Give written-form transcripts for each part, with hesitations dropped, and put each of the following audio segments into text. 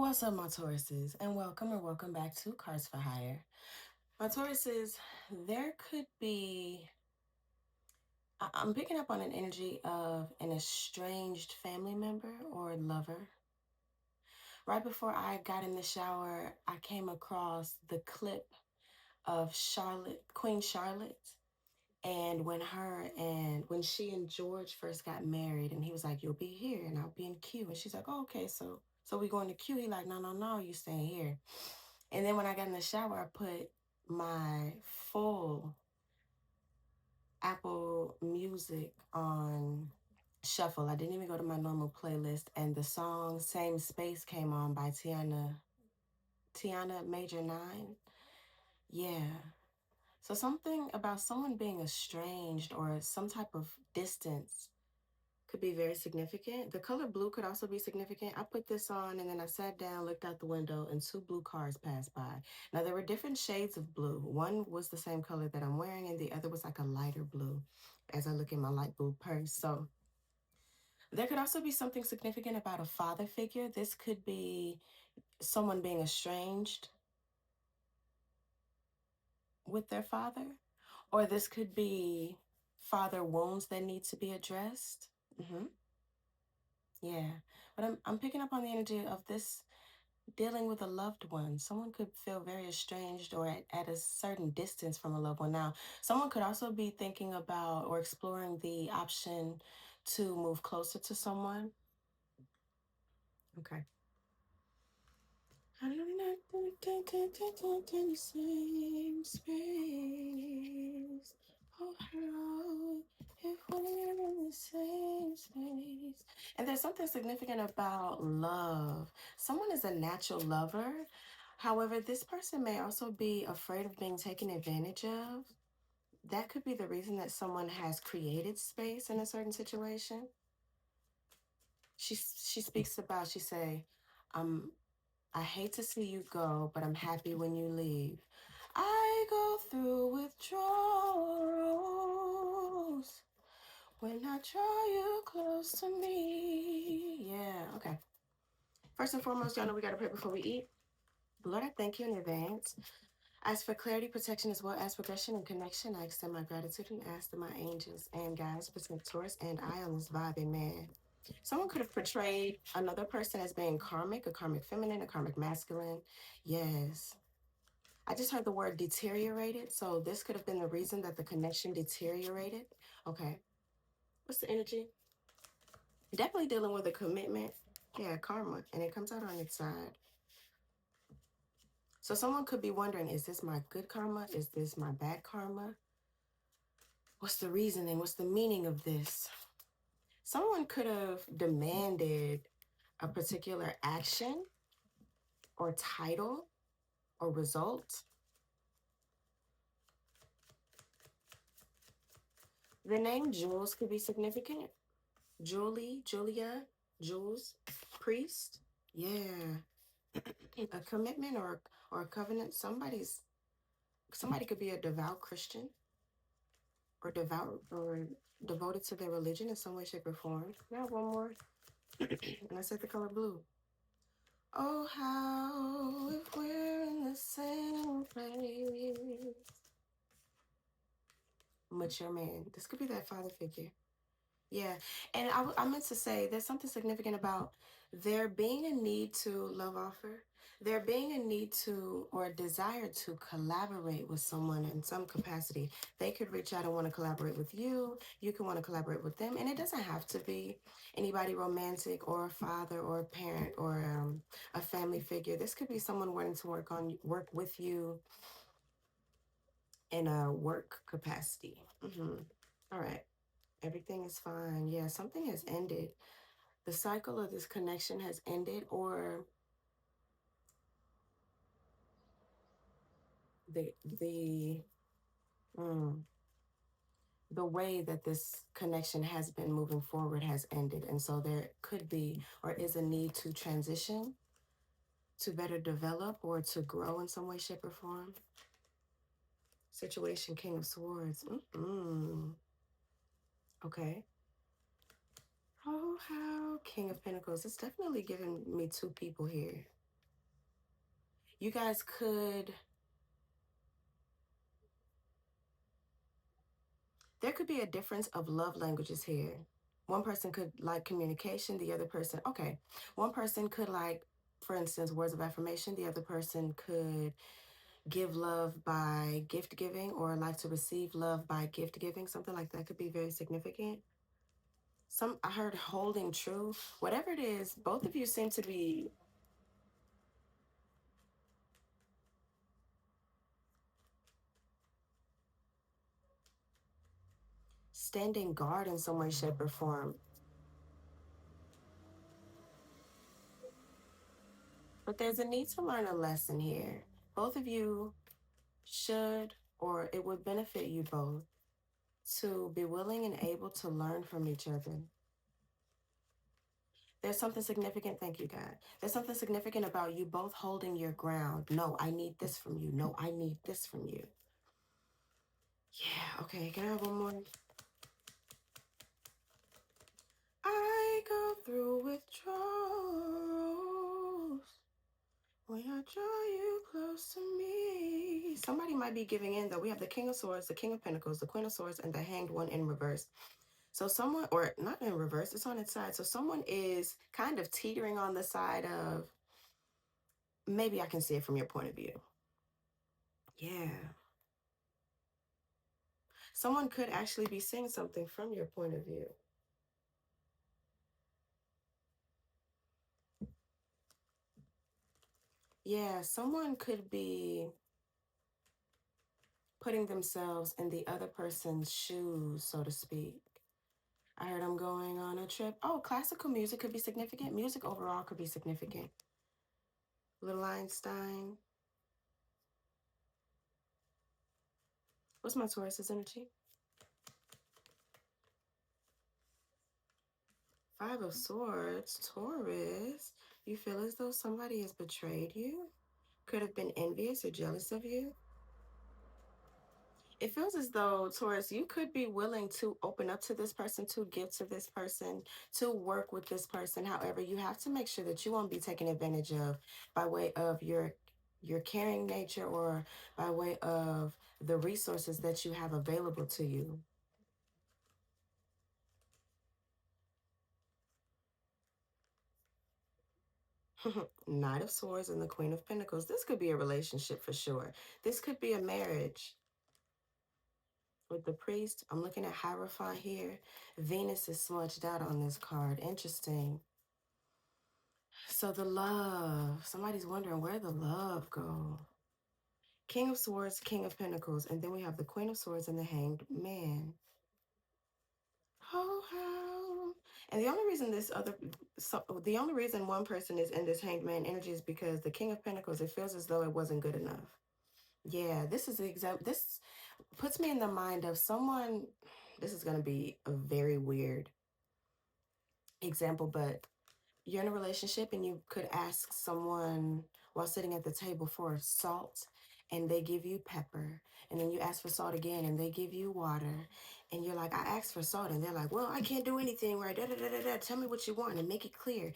What's up, my Tauruses, and welcome or welcome back to Cards for Hire. My Tauruses, there could be, I'm picking up on an energy of an estranged family member or lover. Right before I got in the shower, I came across the clip of Queen Charlotte. And when she and George first got married, and he was like, "You'll be here and I'll be in queue." And she's like, "Oh, okay, so we going to queue." He like, "No, no, no, you staying here." And then when I got in the shower, I put my full Apple Music on shuffle. I didn't even go to my normal playlist. And the song Same Space came on by Tiana Major 9. Yeah. So something about someone being estranged or some type of distance could be very significant. The color blue could also be significant. I put this on and then I sat down, looked out the window, and two blue cars passed by. Now, there were different shades of blue. One was the same color that I'm wearing, and the other was like a lighter blue as I look in my light blue purse. So, there could also be something significant about a father figure. This could be someone being estranged with their father, or this could be father wounds that need to be addressed. Yeah, but I'm picking up on the energy of this dealing with a loved one. Someone could feel very estranged or at a certain distance from a loved one. Now, someone could also be thinking about or exploring the option to move closer to someone. Okay. I'm not in the same space. Oh, how if we're in the same space. And there's something significant about love. Someone is a natural lover. However, this person may also be afraid of being taken advantage of. That could be the reason that someone has created space in a certain situation. She speaks about, she say, um, I hate to see you go, but I'm happy when you leave. I go through withdrawals when I draw you close to me. Yeah, okay. First and foremost, y'all know we got to pray before we eat. Lord, I thank you in advance. As for clarity, protection, as well as progression and connection, I extend my gratitude and ask that my angels and guides protect Taurus and I on this vibe. Amen. Someone could have portrayed another person as being karmic, a karmic feminine, a karmic masculine. Yes. I just heard the word deteriorated. So this could have been the reason that the connection deteriorated. Okay. What's the energy? Definitely dealing with a commitment. Yeah, karma. And it comes out on its side. So someone could be wondering, is this my good karma? Is this my bad karma? What's the reasoning? What's the meaning of this? Someone could have demanded a particular action or title or result. The name Jules could be significant. Julie, Julia, Jules, priest. Yeah. A commitment or a covenant. Somebody could be a devout Christian or devout or devoted to their religion in some way, shape, or form. Now one more. And I said the color blue. Oh, how if we're in the same place. Mature man. This could be that father figure. Yeah. And I meant to say there's something significant about there being a need to love offer, there being a need to or a desire to collaborate with someone in some capacity. They could reach out and want to collaborate with you. You can want to collaborate with them. And it doesn't have to be anybody romantic or a father or a parent or a family figure. This could be someone wanting to work with you in a work capacity. All right. Everything is fine. Yeah, something has ended. The cycle of this connection has ended, or the mm, the way that this connection has been moving forward has ended. And so there could be or is a need to transition, to better develop, or to grow in some way, shape, or form. Situation King of Swords. Okay. Oh, how King of Pentacles. It's definitely giving me two people here. You guys could, there could be a difference of love languages here. One person could like communication, the other person, okay. One person could like, for instance, words of affirmation. The other person could give love by gift giving, or like to receive love by gift giving. Something like that could be very significant. I heard holding true. Whatever it is, both of you seem to be standing guard in some way, shape, or form. But there's a need to learn a lesson here. Both of you should, or it would benefit you both to be willing and able to learn from each other. There's something significant, thank you, God. There's something significant about you both holding your ground. No, I need this from you. No, I need this from you. Yeah, okay, can I have one more? I go through withdrawals when I draw you close to me. Somebody might be giving in, though. We have the King of Swords, the King of Pentacles, the Queen of Swords, and the Hanged One in reverse. So someone, or not in reverse, it's on its side. So someone is kind of teetering on the side of, maybe I can see it from your point of view. Yeah. Someone could actually be seeing something from your point of view. Yeah, someone could be putting themselves in the other person's shoes, so to speak. I heard I'm going on a trip. Oh, classical music could be significant. Music overall could be significant. Little Einstein. What's my Taurus's energy? Five of Swords, Taurus. You feel as though somebody has betrayed you? Could have been envious or jealous of you? It feels as though, Taurus, you could be willing to open up to this person, to give to this person, to work with this person. However, you have to make sure that you won't be taken advantage of by way of your caring nature, or by way of the resources that you have available to you. Knight of Swords and the Queen of Pentacles. This could be a relationship for sure. This could be a marriage. With the Priest, I'm looking at Hierophant here. Venus is smudged out on this card. Interesting. So the love. Somebody's wondering where the love go. King of Swords, King of Pentacles, and then we have the Queen of Swords and the Hanged Man. Oh, how. And the only reason the only reason one person is in this Hanged Man energy is because the King of Pentacles, it feels as though it wasn't good enough. Yeah, this is the example. This puts me in the mind of someone. This is going to be a very weird example, but you're in a relationship and you could ask someone while sitting at the table for salt, and they give you pepper, and then you ask for salt again and they give you water, and you're like, I asked for salt, and they're like, well, I can't do anything right, da, da, da, da, da. Tell me what you want and make it clear,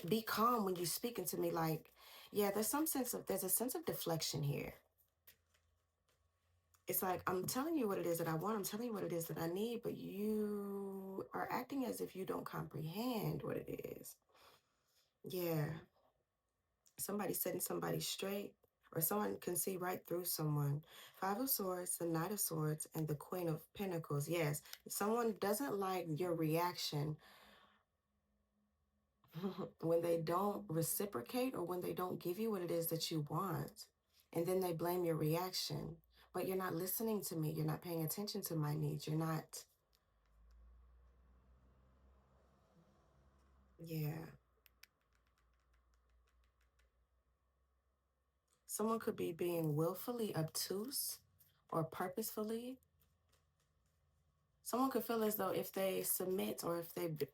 be calm when you're speaking to me. Like, yeah, there's a sense of deflection here. It's like, I'm telling you what it is that I want, I'm telling you what it is that I need, but you are acting as if you don't comprehend what it is. Yeah. Somebody setting somebody straight, or someone can see right through someone. Five of Swords, the Knight of Swords, and the Queen of Pentacles. Yes, if someone doesn't like your reaction when they don't reciprocate, or when they don't give you what it is that you want, and then they blame your reaction. But you're not listening to me. You're not paying attention to my needs. You're not. Yeah. Someone could be being willfully obtuse or purposefully. Someone could feel as though if they submit, or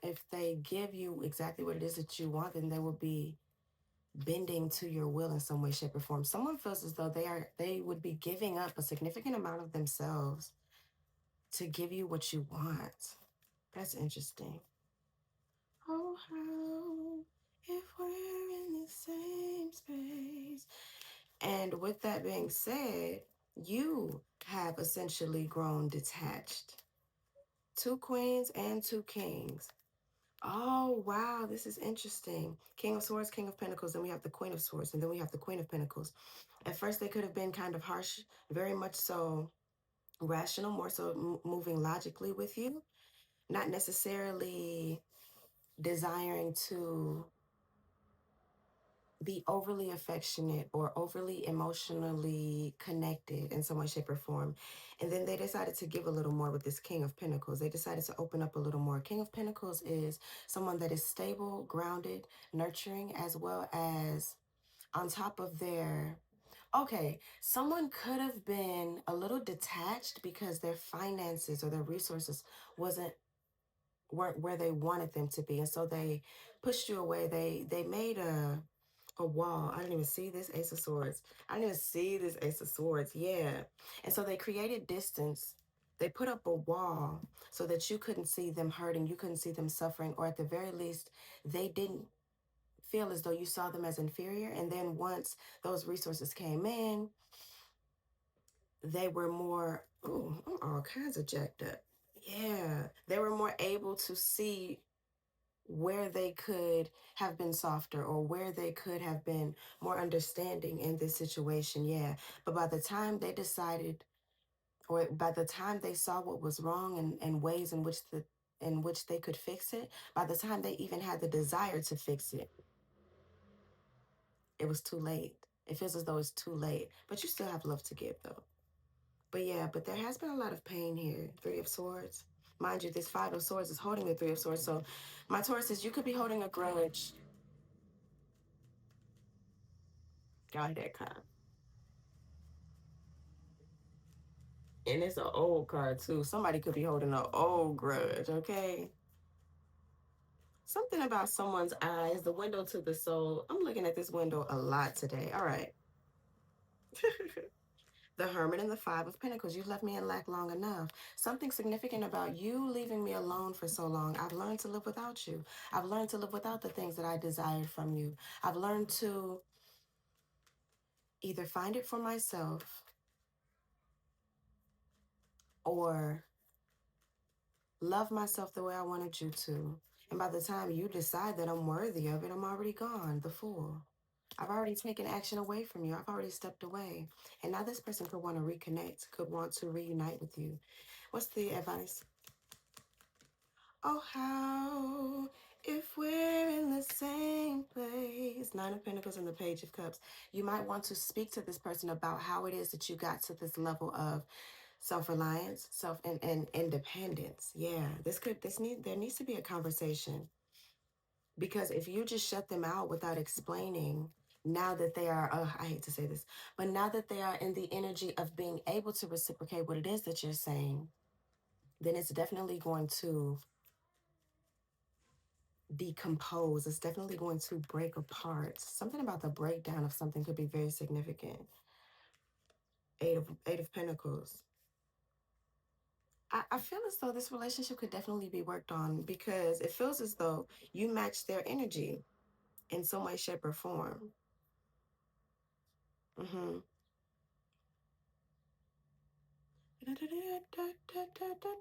if they give you exactly what it is that you want, then they will be bending to your will in some way, shape, or form. Someone feels as though they would be giving up a significant amount of themselves to give you what you want. That's interesting. Oh, how if we're in the same space. And with that being said, you have essentially grown detached. Two queens and two kings. Oh, wow, this is interesting. King of Swords, King of Pentacles, then we have the Queen of Swords, and then we have the Queen of Pentacles. At first, they could have been kind of harsh, very much so rational, more so moving logically with you, not necessarily desiring to be overly affectionate or overly emotionally connected in some way, shape, or form. And then they decided to give a little more with this King of Pentacles. They decided to open up a little more. King of Pentacles is someone that is stable, grounded, nurturing, as well as on top of their. Okay, someone could have been a little detached because their finances or their resources weren't where they wanted them to be, and so they pushed you away. They made a wall. I didn't even see this Ace of Swords. I didn't even see this Ace of Swords. Yeah. And so they created distance. They put up a wall so that you couldn't see them hurting, you couldn't see them suffering, or at the very least, they didn't feel as though you saw them as inferior. And then once those resources came in, they were more, oh, I'm all kinds of jacked up. Yeah. They were more able to see where they could have been softer or where they could have been more understanding in this situation. Yeah. But by the time they decided, or by the time they saw what was wrong and ways in which they could fix it, by the time they even had the desire to fix it, it was too late. It feels as though it's too late. But you still have love to give though. But yeah, but there has been a lot of pain here. Three of Swords. Mind you, this Five of Swords is holding the Three of Swords. So my Taurus says you could be holding a grudge. God, that kind. And it's an old card too. Somebody could be holding an old grudge, okay? Something about someone's eyes, the window to the soul. I'm looking at this window a lot today. All right. The Hermit and the Five of Pentacles. You've left me in lack long enough. Something significant about you leaving me alone for so long. I've learned to live without you. I've learned to live without the things that I desired from you. I've learned to either find it for myself or love myself the way I wanted you to. And by the time you decide that I'm worthy of it, I'm already gone, the fool. I've already taken action away from you. I've already stepped away. And now this person could want to reconnect, could want to reunite with you. What's the advice? Oh, how if we're in the same place. Nine of Pentacles and the Page of Cups. You might want to speak to this person about how it is that you got to this level of self-reliance, and independence. Yeah, there needs to be a conversation, because if you just shut them out without explaining, now that they are, I hate to say this, but now that they are in the energy of being able to reciprocate what it is that you're saying, then it's definitely going to decompose. It's definitely going to break apart. Something about the breakdown of something could be very significant. Eight of Pentacles. I feel as though this relationship could definitely be worked on, because it feels as though you match their energy in some way, shape, or form. Mm-hmm.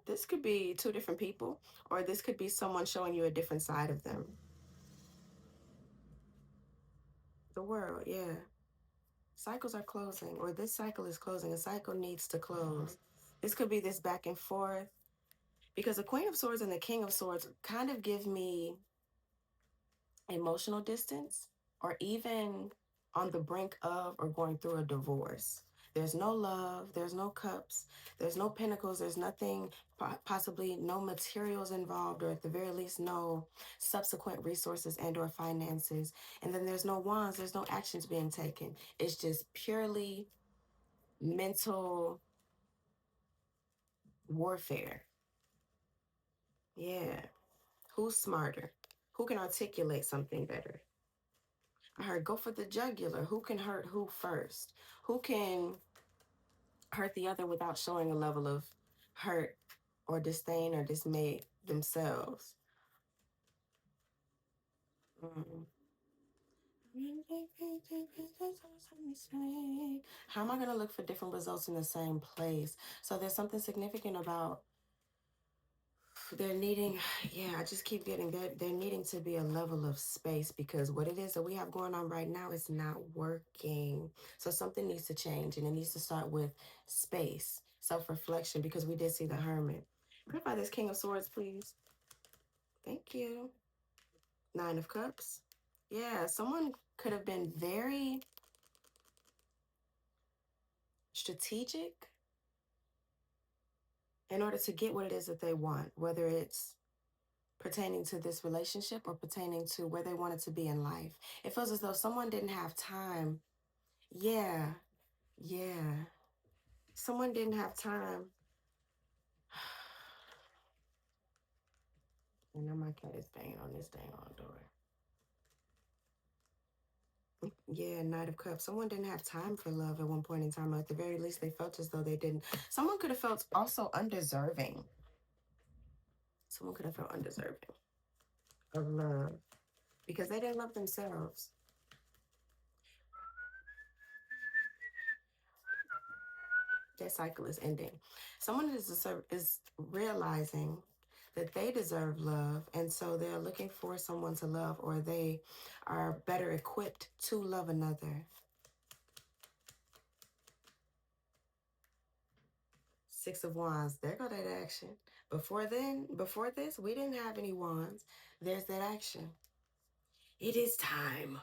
This could be two different people, or this could be someone showing you a different side of them. The world, yeah. Cycles are closing, or this cycle is closing. A cycle needs to close. This could be this back and forth, because the Queen of Swords and the King of Swords kind of give me emotional distance, or even on the brink of or going through a divorce. There's no love, there's no cups, there's no pentacles, there's nothing, possibly no materials involved, or at the very least no subsequent resources and or finances. And then there's no wands, there's no actions being taken. It's just purely mental warfare. Yeah. Who's smarter? Who can articulate something better? I heard go for the jugular. Who can hurt who first? Who can hurt the other without showing a level of hurt or disdain or dismay themselves? Mm. How am I going to look for different results in the same place? So there's something significant about they're needing, yeah, I just keep getting they're needing to be a level of space because what it is that we have going on right now is not working. So something needs to change and it needs to start with space, self-reflection, because we did see the Hermit. Clarify this King of Swords, please. Thank you. Nine of Cups. Yeah, someone could have been very strategic in order to get what it is that they want, whether it's pertaining to this relationship or pertaining to where they wanted to be in life. It feels as though someone didn't have time. Yeah, yeah. Someone didn't have time. And now my cat is banging on this dang on door. Yeah, Knight of Cups. Someone didn't have time for love at one point in time. Or at the very least, they felt as though they didn't. Someone could have felt also undeserving. Someone could have felt undeserving of love because they didn't love themselves. Their cycle is ending. Someone is realizing that they deserve love, and so they're looking for someone to love, or they are better equipped to love another. Six of Wands. There go that action. Before this, we didn't have any wands. There's that action. It is time.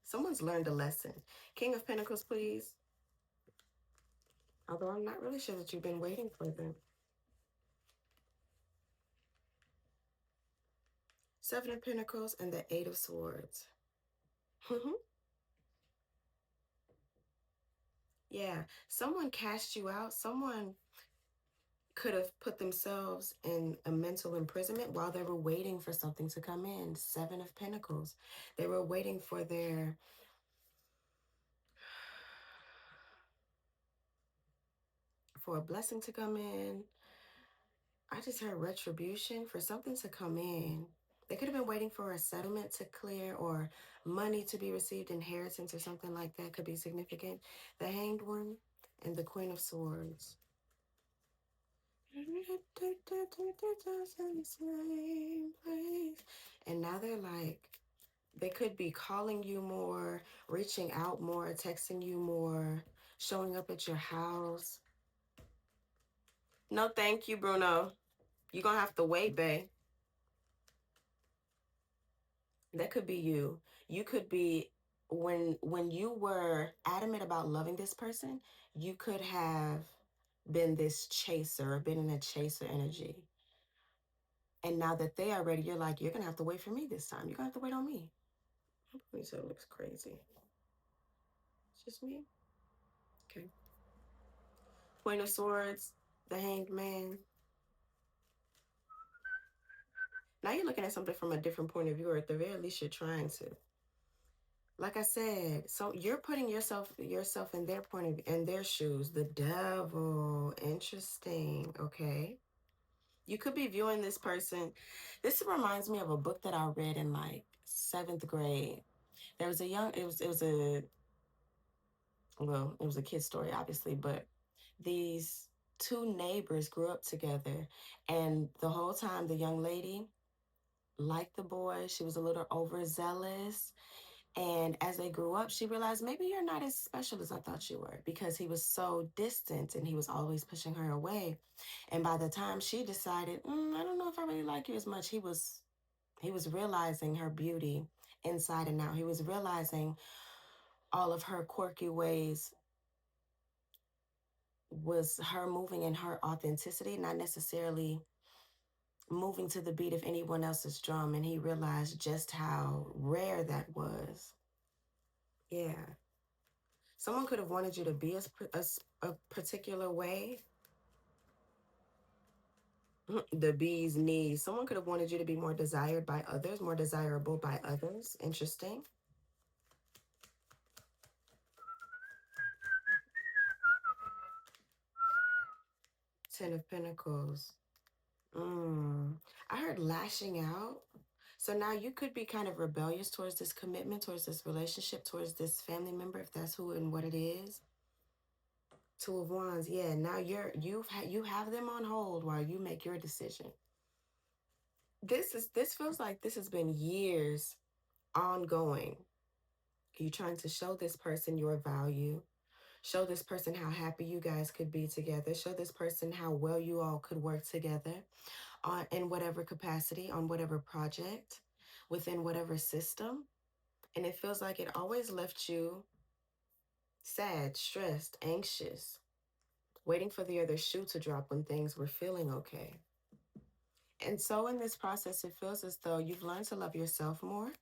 Someone's learned a lesson. King of Pentacles, please. Although I'm not really sure that you've been waiting for them. Seven of Pentacles and the Eight of Swords. Yeah, someone cast you out. Someone could have put themselves in a mental imprisonment while they were waiting for something to come in. Seven of Pentacles. They were waiting for a blessing to come in. I just heard retribution for something to come in. They could have been waiting for a settlement to clear or money to be received, inheritance or something like that could be significant. The Hanged One and the Queen of Swords. And now they're like, they could be calling you more, reaching out more, texting you more, showing up at your house. No, thank you, Bruno. You're going to have to wait, babe. That could be you. You could be when you were adamant about loving this person, you could have been this chaser, been in a chaser energy. And now that they are ready, you're like, you're gonna have to wait for me this time. You're gonna have to wait on me. So it looks crazy. It's just me. Okay. Queen of Swords, the Hanged Man. Now you're looking at something from a different point of view, or at the very least, you're trying to. Like I said, so you're putting yourself in their point of in their shoes. The Devil. Interesting. Okay. You could be viewing this person. This reminds me of a book that I read in like 7th grade. There was a young, it was a, well, it was a kid's story, obviously, but these two neighbors grew up together. And the whole time, the young lady liked the boy. She was a little overzealous. And as they grew up, she realized maybe you're not as special as I thought you were because he was so distant and he was always pushing her away. And by the time she decided, I don't know if I really like you as much, he was realizing her beauty inside and out. He was realizing all of her quirky ways was her moving in her authenticity, not necessarily moving to the beat of anyone else's drum. And he realized just how rare that was. Yeah. Someone could have wanted you to be a particular way. The bee's knees. Someone could have wanted you to be more desired by others, more desirable by others. Interesting. Ten of Pentacles. I heard lashing out. So now you could be kind of rebellious towards this commitment, towards this relationship, towards this family member, if that's who and what it is. Two of Wands, yeah. Now you have them on hold while you make your decision. This feels like this has been years ongoing. You trying to show this person your value, show this person how happy you guys could be together, show this person how well you all could work together on in whatever capacity, on whatever project, within whatever system. And it feels like it always left you sad, stressed, anxious, waiting for the other shoe to drop when things were feeling okay. And so in this process, it feels as though you've learned to love yourself more.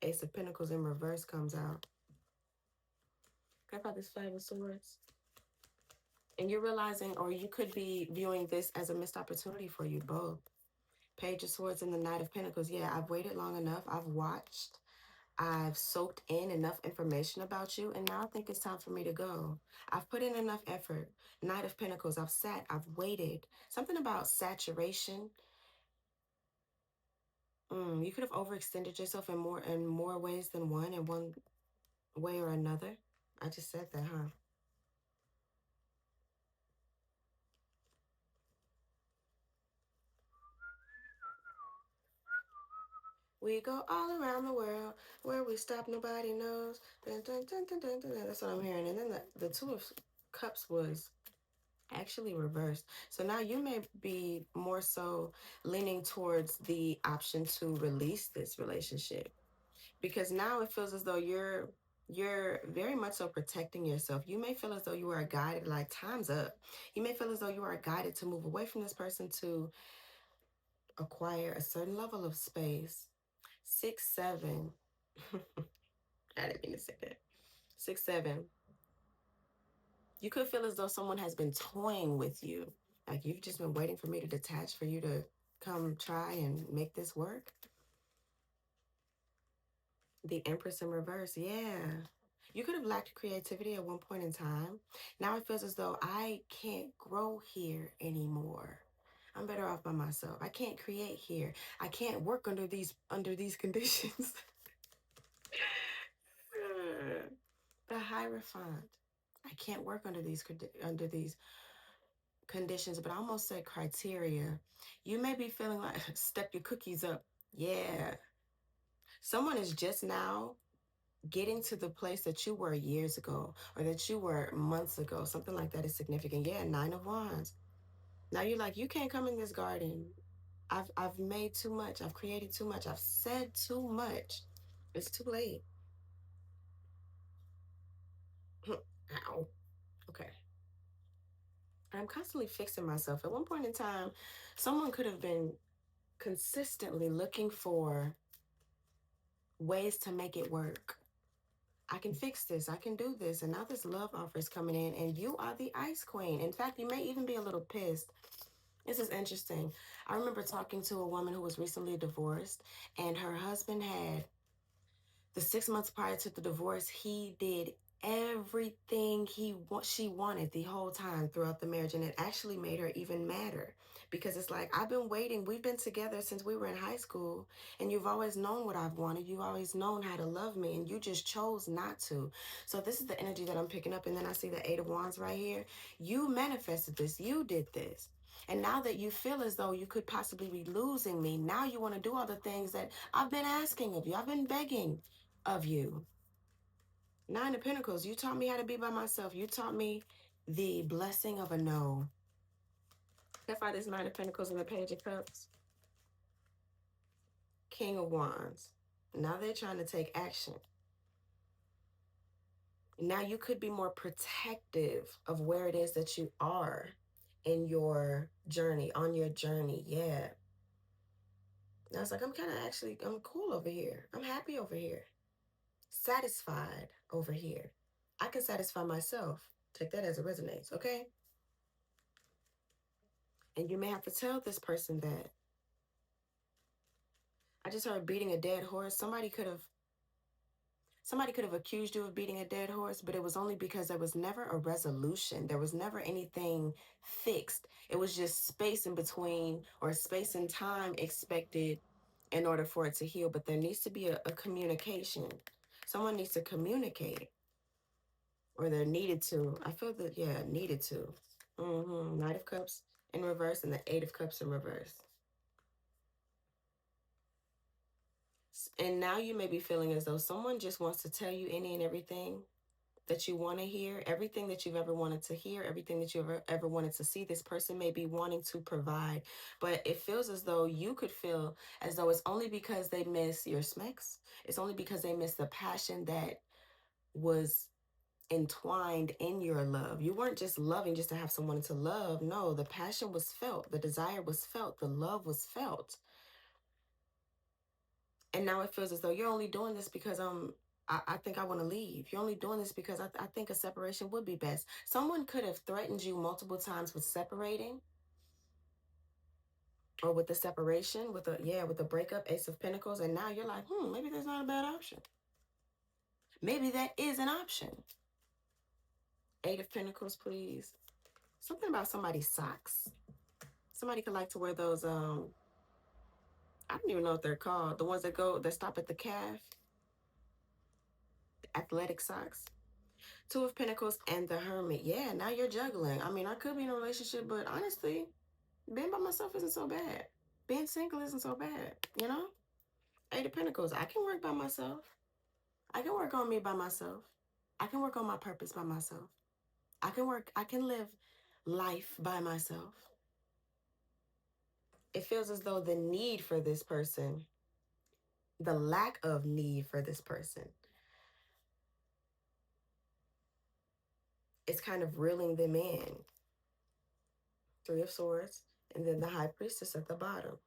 Ace of Pentacles in reverse comes out. How about this Five of Swords? And you're realizing, or you could be viewing this as a missed opportunity for you both. Page of Swords and the Knight of Pentacles. Yeah, I've waited long enough. I've watched. I've soaked in enough information about you, and now I think it's time for me to go. I've put in enough effort. Knight of Pentacles, I've sat, I've waited. Something about saturation. You could have overextended yourself in more ways than one, in one way or another. I just said that, huh? We go all around the world. Where we stop, nobody knows. Dun, dun, dun, dun, dun, dun, dun. That's what I'm hearing. And then the Two of Cups was actually reversed. So now you may be more so leaning towards the option to release this relationship, because now it feels as though you're very much so protecting yourself. You may feel as though you are guided, like time's up. You may feel as though you are guided to move away from this person to acquire a certain level of space. 6 7. I didn't mean to say that. 6 7. You could feel as though someone has been toying with you. Like you've just been waiting for me to detach, for you to come try and make this work. The Empress in reverse, yeah. You could have lacked creativity at one point in time. Now it feels as though I can't grow here anymore. I'm better off by myself. I can't create here. I can't work under these conditions. The Hierophant. I can't work under these conditions, but I almost said criteria. You may be feeling like step your cookies up. Yeah. Someone is just now getting to the place that you were years ago or that you were months ago. Something like that is significant. Yeah, Nine of Wands. Now you're like, you can't come in this garden. I've made too much. I've created too much. I've said too much. It's too late. Ow. Okay. I'm constantly fixing myself. At one point in time, someone could have been consistently looking for ways to make it work. I can fix this. I can do this. And now this love offer is coming in, and you are the ice queen. In fact, you may even be a little pissed. This is interesting. I remember talking to a woman who was recently divorced, and her husband had the 6 months prior to the divorce, he did everything she wanted the whole time throughout the marriage, and it actually made her even madder, because it's like, I've been waiting. We've been together since we were in high school, and you've always known what I've wanted. You've always known how to love me, and you just chose not to. So this is the energy that I'm picking up. And then I see the Eight of Wands right here. You manifested this. You did this. And now that you feel as though you could possibly be losing me, now you want to do all the things that I've been asking of you. I've been begging of you. Nine of Pentacles, you taught me how to be by myself. You taught me the blessing of a no. That's why this Nine of Pentacles and the Page of Cups. King of Wands. Now they're trying to take action. Now you could be more protective of where it is that you are in your journey, on your journey. Yeah. Now it's like, I'm cool over here. I'm happy over here. Satisfied over here. I can satisfy myself. Take that as it resonates, okay? And you may have to tell this person that. I just heard beating a dead horse. Somebody could have accused you of beating a dead horse, but it was only because there was never a resolution. There was never anything fixed. It was just space in between, or space and time expected in order for it to heal. But there needs to be a communication. Someone needs to communicate, or they're needed to. I feel that, yeah, needed to. Knight of Cups in reverse and the Eight of Cups in reverse. And now you may be feeling as though someone just wants to tell you any and everything that you want to hear, everything that you've ever wanted to hear, everything that you ever wanted to see. This person may be wanting to provide, but it feels as though you could feel as though it's only because they miss your smecks. It's only because they miss the passion that was entwined in your love. You weren't just loving just to have someone to love. No, the passion was felt, the desire was felt, the love was felt. And now it feels as though you're only doing this because I think I want to leave. You're only doing this because I think a separation would be best. Someone could have threatened you multiple times with separating, or with the separation, with the breakup, Ace of Pentacles, and now you're like, maybe that's not a bad option. Maybe that is an option. Eight of Pentacles, please. Something about somebody's socks. Somebody could like to wear those I don't even know what they're called. The ones that stop at the calf. Athletic socks. Two of Pentacles and the Hermit. Yeah, now you're juggling. I mean, I could be in a relationship, but honestly, being by myself isn't so bad. Being single isn't so bad, you know? Eight of Pentacles. I can work by myself. I can work on me by myself. I can work on my purpose by myself. I can live life by myself. It feels as though the need for this person, the lack of need for this person, is kind of reeling them in. Three of Swords, and then the High Priestess at the bottom.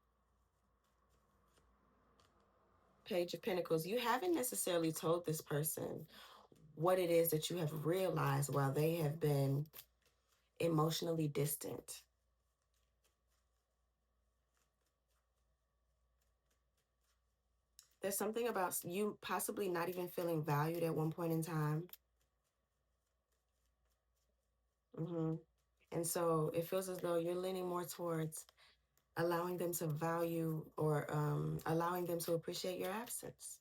Page of Pentacles. You haven't necessarily told this person what it is that you have realized while they have been emotionally distant. There's something about you possibly not even feeling valued at one point in time. And so it feels as though you're leaning more towards allowing them to value, or allowing them to appreciate your absence.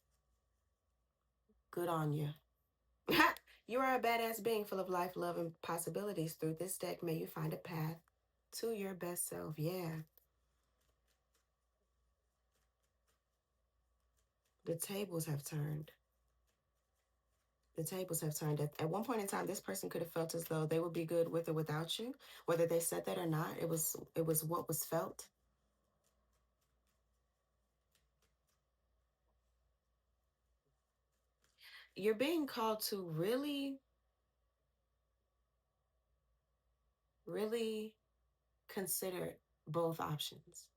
Good on you. You are a badass being full of life, love, and possibilities. Through this deck, may you find a path to your best self. Yeah. The tables have turned. The tables have turned. At one point in time, this person could have felt as though they would be good with or without you. Whether they said that or not, it was what was felt. You're being called to really, really consider both options.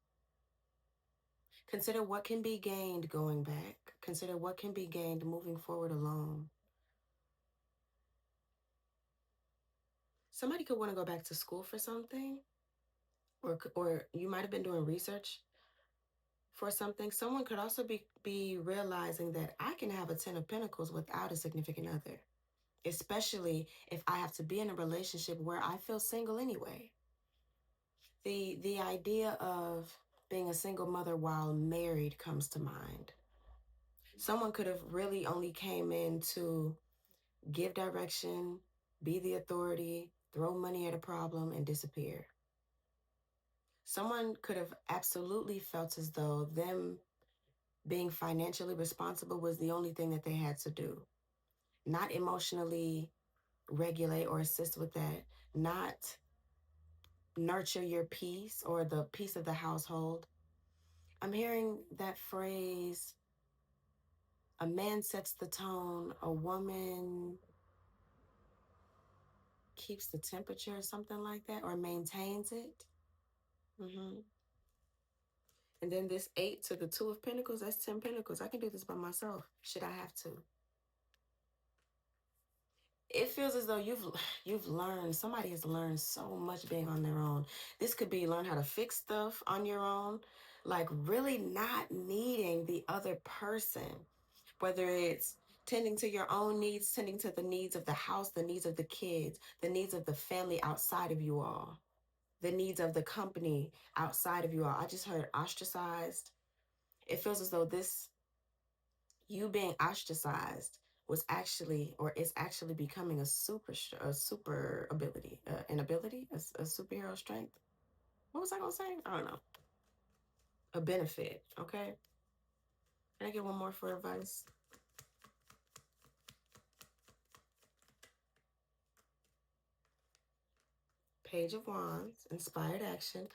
Consider what can be gained going back. Consider what can be gained moving forward alone. Somebody could want to go back to school for something, or you might have been doing research for something. Someone could also be realizing that I can have a Ten of Pentacles without a significant other, especially if I have to be in a relationship where I feel single anyway. The idea of being a single mother while married comes to mind. Someone could have really only came in to give direction, be the authority, throw money at a problem, and disappear. Someone could have absolutely felt as though them being financially responsible was the only thing that they had to do. Not emotionally regulate or assist with that, not nurture your peace or the peace of the household. I'm hearing that phrase, a man sets the tone, a woman keeps the temperature, or something like that, or maintains it. And then this Eight to the Two of Pentacles, that's 10 Pentacles. I can do this by myself, should I have to. It feels as though you've learned, somebody has learned so much being on their own. This could be learn how to fix stuff on your own, like really not needing the other person, whether it's tending to your own needs, tending to the needs of the house, the needs of the kids, the needs of the family outside of you all, the needs of the company outside of you all. I just heard ostracized, It feels as though this, you being ostracized, was actually, or is actually becoming a super ability, an ability, a superhero strength. What was I gonna say? I don't know. A benefit. Okay. Can I get one more for advice? Page of Wands, inspired action,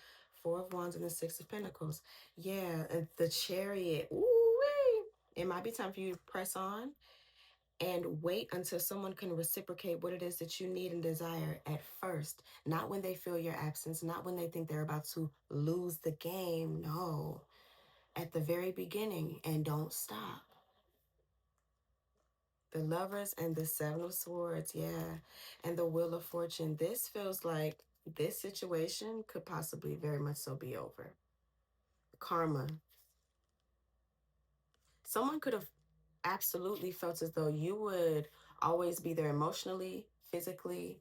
Four of Wands, and the Six of Pentacles. Yeah, the Chariot. Ooh, it might be time for you to press on and wait until someone can reciprocate what it is that you need and desire at first. Not when they feel your absence, not when they think they're about to lose the game. No, at the very beginning, and don't stop. The Lovers and the Seven of Swords, yeah. And the Wheel of Fortune. This feels like this situation could possibly very much so be over. Karma. Someone could have absolutely felt as though you would always be there emotionally, physically,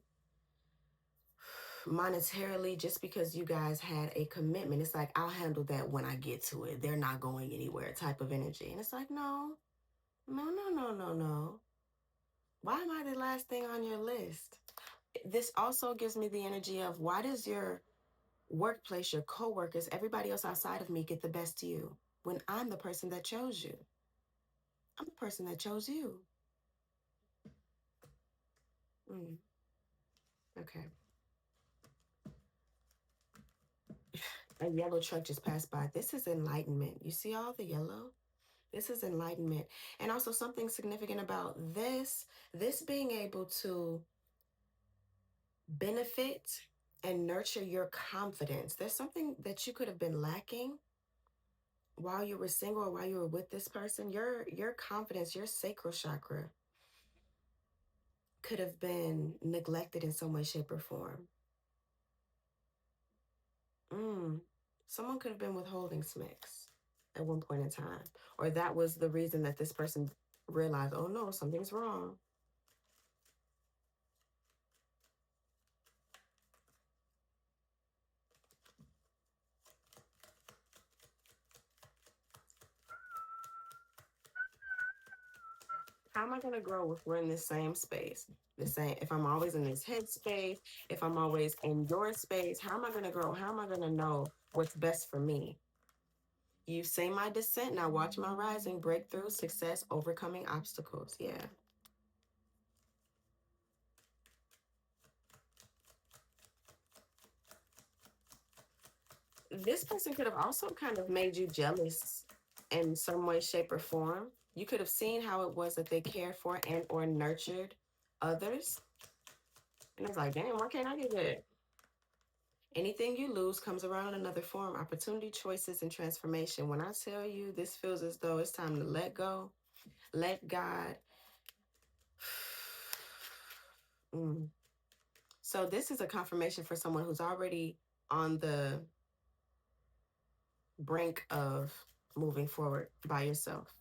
monetarily, just because you guys had a commitment. It's like, I'll handle that when I get to it. They're not going anywhere type of energy. And it's like, no, no, no, no, no, no. Why am I the last thing on your list? This also gives me the energy of, why does your workplace, your coworkers, everybody else outside of me get the best of you when I'm the person that chose you? I'm the person that chose you. Mm, okay. A yellow truck just passed by. This is enlightenment. You see all the yellow? This is enlightenment. And also something significant about this being able to benefit and nurture your confidence. There's something that you could have been lacking while you were single or while you were with this person. Your confidence, your sacral chakra could have been neglected in some way, shape, or form. Mm. Someone could have been withholding smicks at one point in time. Or that was the reason that this person realized, oh no, something's wrong. How am I going to grow if we're in the same space? The same, if I'm always in this headspace, if I'm always in your space, how am I going to grow? How am I going to know what's best for me? You say my descent, now watch my rising, breakthrough, success, overcoming obstacles. Yeah. This person could have also kind of made you jealous in some way, shape, or form. You could have seen how it was that they cared for and or nurtured others. And it's like, damn, why can't I get that? Anything you lose comes around in another form, opportunity, choices, and transformation. When I tell you, this feels as though it's time to let go, let God. Mm. So this is a confirmation for someone who's already on the brink of moving forward by yourself.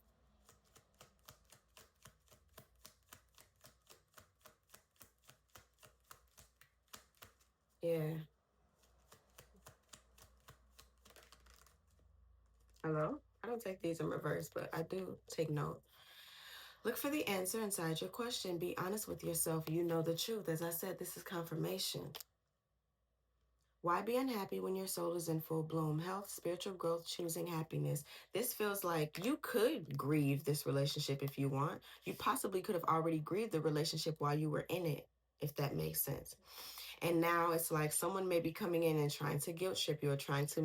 Yeah. Hello? I don't take these in reverse, but I do take note. Look for the answer inside your question. Be honest with yourself. You know the truth. As I said, this is confirmation. Why be unhappy when your soul is in full bloom? Health, spiritual growth, choosing happiness. This feels like you could grieve this relationship if you want. You possibly could have already grieved the relationship while you were in it, if that makes sense. And now it's like someone may be coming in and trying to guilt trip you or trying to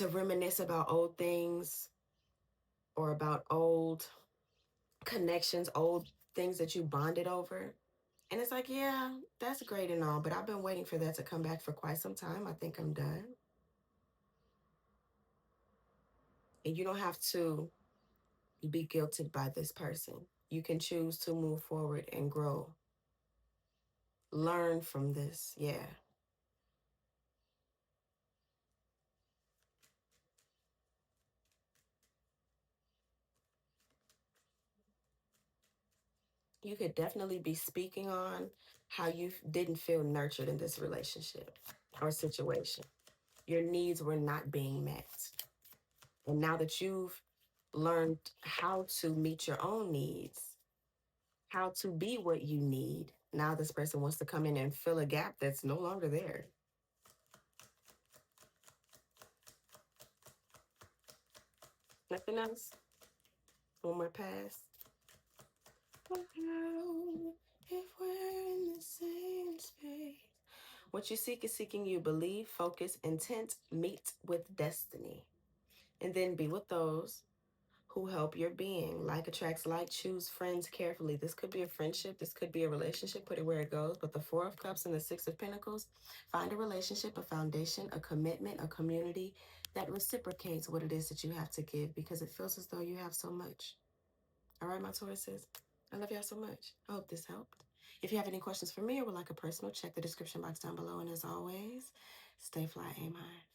reminisce about old things or about old connections, old things that you bonded over. And it's like, yeah, that's great and all, but I've been waiting for that to come back for quite some time. I think I'm done. And you don't have to be guilted by this person. You can choose to move forward and grow. Learn from this. Yeah. You could definitely be speaking on how you didn't feel nurtured in this relationship or situation. Your needs were not being met. And now that you've learned how to meet your own needs, how to be what you need, now this person wants to come in and fill a gap that's no longer there. Nothing else? One more pass. What now if we're in the same space? What you seek is seeking you. Believe, focus, intent, meet with destiny. And then be with those who help your being. Like attracts like, choose friends carefully. This could be a friendship, this could be a relationship, put it where it goes. But the Four of Cups and the Six of Pentacles, find a relationship, a foundation, a commitment, a community that reciprocates what it is that you have to give, because it feels as though you have so much. All right, my Tauruses, I love y'all so much. I hope this helped. If you have any questions for me or would like a personal, check the description box down below. And as always, stay fly, aim high.